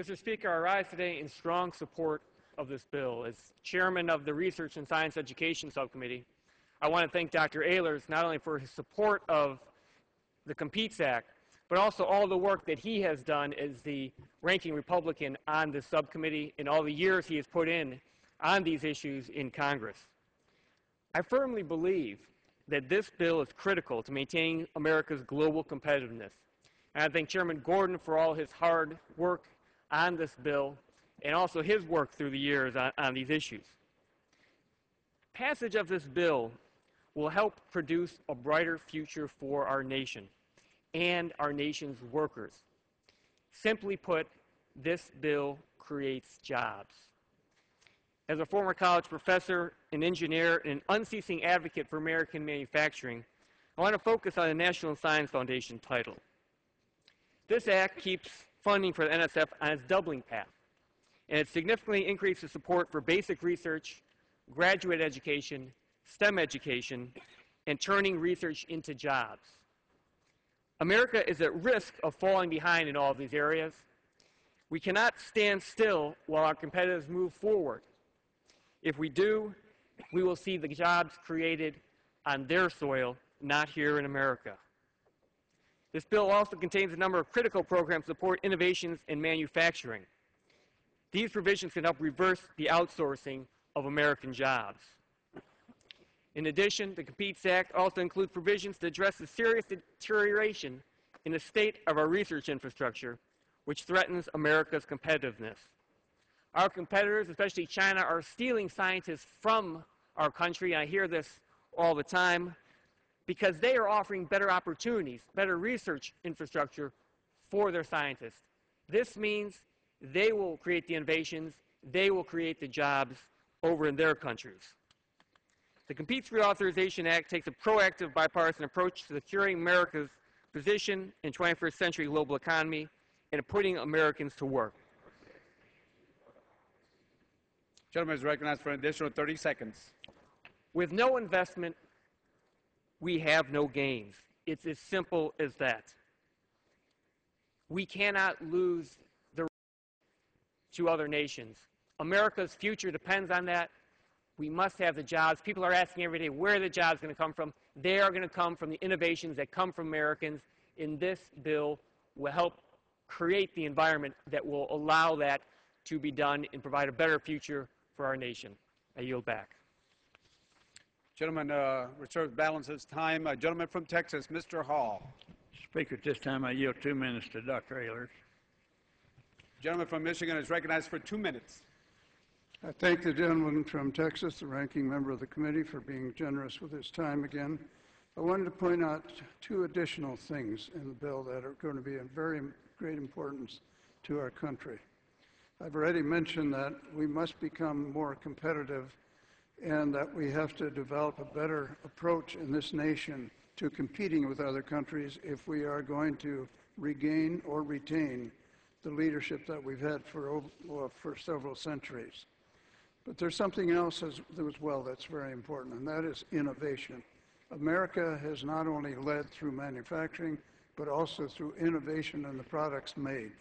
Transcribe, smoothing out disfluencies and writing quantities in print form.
Mr. Speaker, I rise today in strong support of this bill. As chairman of the Research and Science Education Subcommittee, I want to thank Dr. Ehlers not only for his support of the Competes Act, but also all the work that he has done as the ranking Republican on this subcommittee and all the years he has put in on these issues in Congress. I firmly believe that this bill is critical to maintaining America's global competitiveness. And I thank Chairman Gordon for all his hard work on this bill and also his work through the years on these issues. Passage of this bill will help produce a brighter future for our nation and our nation's workers. Simply put, this bill creates jobs. As a former college professor, an engineer, and an unceasing advocate for American manufacturing, I want to focus on the National Science Foundation title. This act keeps funding for the NSF on its doubling path, and it significantly increases support for basic research, graduate education, STEM education, and turning research into jobs. America is at risk of falling behind in all of these areas. We cannot stand still while our competitors move forward. If we do, we will see the jobs created on their soil, not here in America. This bill also contains a number of critical programs to support innovations in manufacturing. These provisions can help reverse the outsourcing of American jobs. In addition, the Competes Act also includes provisions to address the serious deterioration in the state of our research infrastructure, which threatens America's competitiveness. Our competitors, especially China, are stealing scientists from our country, and I hear this all the time, because they are offering better opportunities, better research infrastructure for their scientists. This means they will create the innovations, they will create the jobs over in their countries. The Competes Reauthorization Act takes a proactive bipartisan approach to securing America's position in 21st century global economy and putting Americans to work. Gentleman is recognized for an additional 30 seconds. With no investment, we have no gains. It's as simple as that. We cannot lose the to other nations. America's future depends on that. We must have the jobs. People are asking every day, where are the jobs going to come from? They are going to come from the innovations that come from Americans, and this bill will help create the environment that will allow that to be done and provide a better future for our nation. I yield back. Gentleman reserves balance his time. Gentleman from Texas, Mr. Hall. Speaker, at this time I yield 2 minutes to Dr. Ehlers. Gentleman from Michigan is recognized for 2 minutes. I thank the gentleman from Texas, the ranking member of the committee, for being generous with his time again. I wanted to point out 2 additional things in the bill that are going to be of very great importance to our country. I've already mentioned that we must become more competitive and that we have to develop a better approach in this nation to competing with other countries if we are going to regain or retain the leadership that we've had for several centuries. But there's something else as well that's very important, and that is innovation. America has not only led through manufacturing, but also through innovation in the products made.